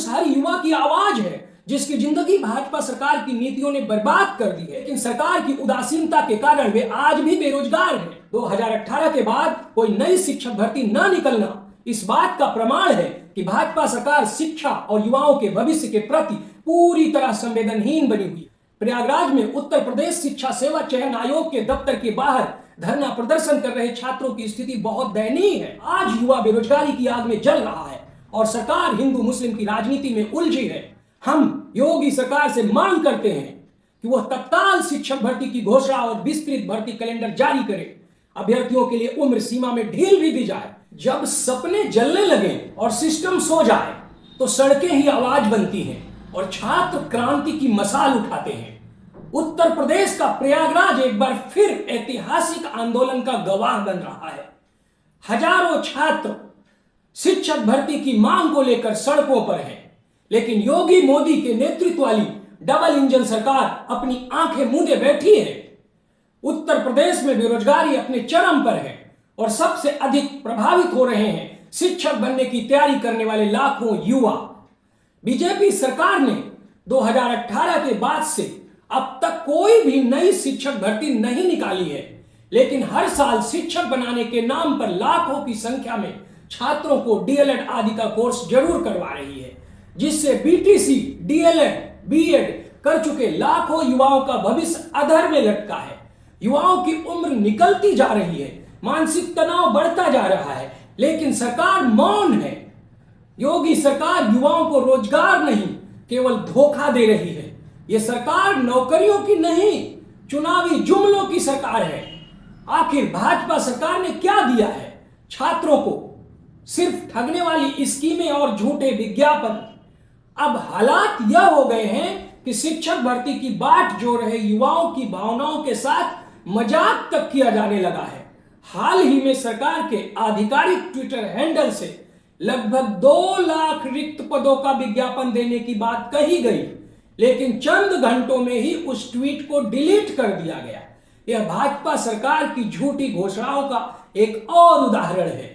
उस हर युवा की आवाज है जिसकी जिंदगी भाजपा सरकार की नीतियों ने बर्बाद कर दी है, लेकिन सरकार की उदासीनता के कारण वे आज भी बेरोजगार हैं। 2018 के बाद कोई नई शिक्षक भर्ती न निकलना इस बात का प्रमाण है कि भाजपा सरकार शिक्षा और युवाओं के भविष्य के प्रति पूरी तरह संवेदनहीन बनी हुई है। प्रयागराज में उत्तर प्रदेश शिक्षा सेवा चयन आयोग के दफ्तर के बाहर धरना प्रदर्शन कर रहे छात्रों की स्थिति बहुत दयनीय है। आज युवा बेरोजगारी की आग में जल रहा है और सरकार हिंदू मुस्लिम की राजनीति में उलझी है। हम योगी सरकार से मांग करते हैं कि वह तत्काल शिक्षक भर्ती की घोषणा और विस्तृत भर्ती कैलेंडर जारी करे। अभ्यर्थियों के लिए उम्र सीमा में ढील भी दी जाए। जब सपने जलने लगे और सिस्टम सो जाए तो सड़कें ही आवाज बनती हैं और छात्र क्रांति की मशाल उठाते हैं। उत्तर प्रदेश का प्रयागराज एक बार फिर ऐतिहासिक आंदोलन का गवाह बन रहा है। हजारों छात्र शिक्षक भर्ती की मांग को लेकर सड़कों पर हैं, लेकिन योगी मोदी के नेतृत्व वाली डबल इंजन सरकार अपनी आंखें मूंदे बैठी है। उत्तर प्रदेश में बेरोजगारी अपने चरम पर है और सबसे अधिक प्रभावित हो रहे हैं शिक्षक बनने की तैयारी करने वाले लाखों युवा। बीजेपी सरकार ने 2018 के बाद से अब तक कोई भी नई शिक्षक भर्ती नहीं निकाली है, लेकिन हर साल शिक्षक बनाने के नाम पर लाखों की संख्या में छात्रों को डीएलएड आदि का कोर्स जरूर करवा रही है, जिससे बीटीसी, डीएलएड, बीएड कर चुके लाखों युवाओं का भविष्य अधर में लटका है। युवाओं की उम्र निकलती जा रही है, मानसिक तनाव बढ़ता जा रहा है, लेकिन सरकार मौन है। योगी सरकार युवाओं को रोजगार नहीं केवल धोखा दे रही है। यह सरकार नौकरियों की नहीं, चुनावी जुमलों की सरकार है। आखिर भाजपा सरकार ने क्या दिया है छात्रों को? सिर्फ ठगने वाली स्कीमें और झूठे विज्ञापन। अब हालात यह हो गए हैं कि शिक्षक भर्ती की बाट जो रहे युवाओं की भावनाओं के साथ मजाक तक किया जाने लगा है। हाल ही में सरकार के आधिकारिक ट्विटर हैंडल से लगभग 2 लाख रिक्त पदों का विज्ञापन देने की बात कही गई, लेकिन चंद घंटों में ही उस ट्वीट को डिलीट कर दिया गया। यह भाजपा सरकार की झूठी घोषणाओं का एक और उदाहरण है।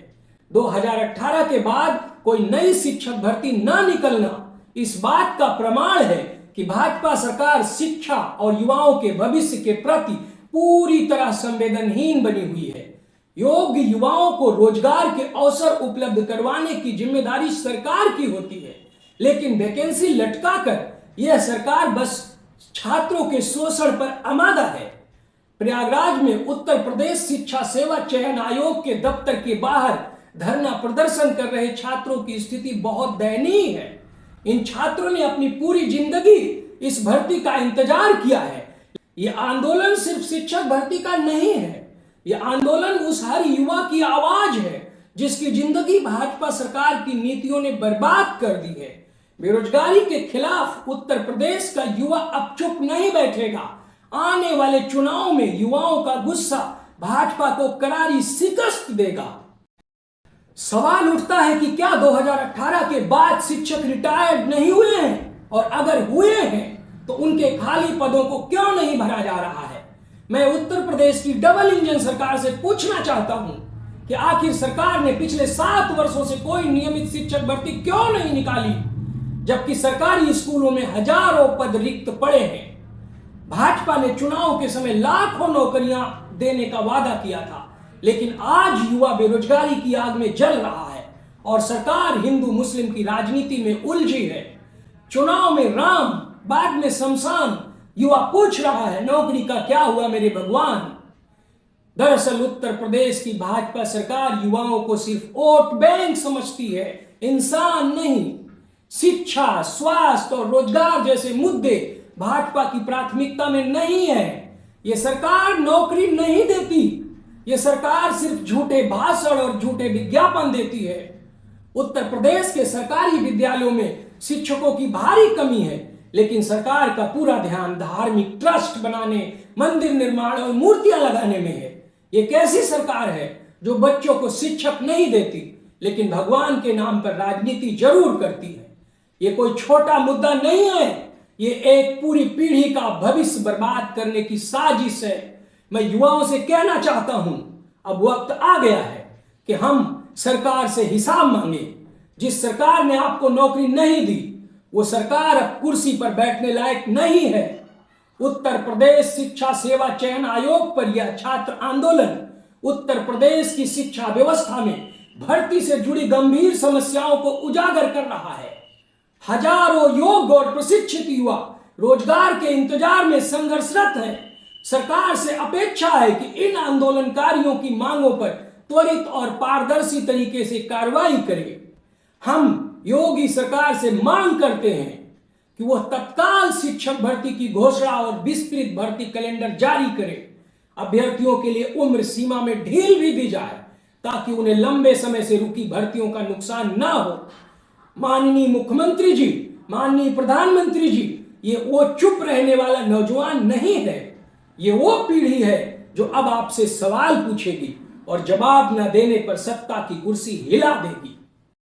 2018 के बाद कोई नई शिक्षक भर्ती न निकलना इस बात का प्रमाण है कि भाजपा सरकार शिक्षा और युवाओं के भविष्य के प्रति पूरी तरह संवेदनहीन बनी हुई है। योग्य युवाओं को रोजगार के अवसर उपलब्ध करवाने की जिम्मेदारी सरकार की होती है, लेकिन वैकेंसी लटकाकर यह सरकार बस छात्रों के शोषण पर आमादा है। प्रयागराज में उत्तर प्रदेश शिक्षा सेवा चयन आयोग के दफ्तर के बाहर धरना प्रदर्शन कर रहे छात्रों की स्थिति बहुत दयनीय है। इन छात्रों ने अपनी पूरी जिंदगी इस भर्ती का इंतजार किया है। यह आंदोलन सिर्फ शिक्षक भर्ती का नहीं है, यह आंदोलन उस हर युवा की आवाज है जिसकी जिंदगी भाजपा सरकार की नीतियों ने बर्बाद कर दी है। बेरोजगारी के खिलाफ उत्तर प्रदेश का युवा अब चुप नहीं बैठेगा। आने वाले चुनाव में युवाओं का गुस्सा भाजपा को करारी शिकस्त देगा। सवाल उठता है कि क्या 2018 के बाद शिक्षक रिटायर्ड नहीं हुए हैं, और अगर हुए हैं तो उनके खाली पदों को क्यों नहीं भरा जा रहा है? मैं उत्तर प्रदेश की डबल इंजन सरकार से पूछना चाहता हूं कि आखिर सरकार ने पिछले 7 वर्षों से कोई नियमित शिक्षक भर्ती क्यों नहीं निकाली, जबकि सरकारी स्कूलों में हजारों पद रिक्त पड़े हैं। भाजपा ने चुनाव के समय लाखों नौकरियां देने का वादा किया था, लेकिन आज युवा बेरोजगारी की आग में जल रहा है और सरकार हिंदू मुस्लिम की राजनीति में उलझी है। चुनाव में राम, बाद में शमशान। युवा पूछ रहा है नौकरी का क्या हुआ मेरे भगवान? दरअसल उत्तर प्रदेश की भाजपा सरकार युवाओं को सिर्फ वोट बैंक समझती है, इंसान नहीं। शिक्षा, स्वास्थ्य और रोजगार जैसे मुद्दे भाजपा की प्राथमिकता में नहीं है। यह सरकार नौकरी नहीं देती, यह सरकार सिर्फ झूठे भाषण और झूठे विज्ञापन देती है। उत्तर प्रदेश के सरकारी विद्यालयों में शिक्षकों की भारी कमी है, लेकिन सरकार का पूरा ध्यान धार्मिक ट्रस्ट बनाने, मंदिर निर्माण और मूर्तियां लगाने में है। यह कैसी सरकार है जो बच्चों को शिक्षक नहीं देती, लेकिन भगवान के नाम पर राजनीति जरूर करती है? यह कोई छोटा मुद्दा नहीं है, ये एक पूरी पीढ़ी का भविष्य बर्बाद करने की साजिश है। मैं युवाओं से कहना चाहता हूं, अब वक्त आ गया है कि हम सरकार से हिसाब मांगे। जिस सरकार ने आपको नौकरी नहीं दी, वो सरकार अब कुर्सी पर बैठने लायक नहीं है। उत्तर प्रदेश शिक्षा सेवा चयन आयोग पर यह छात्र आंदोलन उत्तर प्रदेश की शिक्षा व्यवस्था में भर्ती से जुड़ी गंभीर समस्याओं को उजागर कर रहा है। हजारों योग्य और प्रशिक्षित युवा रोजगार के इंतजार में संघर्षरत हैं। सरकार से अपेक्षा है कि इन आंदोलनकारियों की मांगों पर त्वरित और पारदर्शी तरीके से कार्रवाई करे। हम योगी सरकार से मांग करते हैं कि वह तत्काल शिक्षक भर्ती की घोषणा और विस्तृत भर्ती कैलेंडर जारी करे। अभ्यर्थियों के लिए उम्र सीमा में ढील भी दी जाए ताकि उन्हें लंबे समय से रुकी भर्तियों का नुकसान ना हो। माननीय मुख्यमंत्री जी, माननीय प्रधानमंत्री जी, ये वो चुप रहने वाला नौजवान नहीं है, ये वो पीढ़ी है जो अब आपसे सवाल पूछेगी और जवाब न देने पर सत्ता की कुर्सी हिला देगी।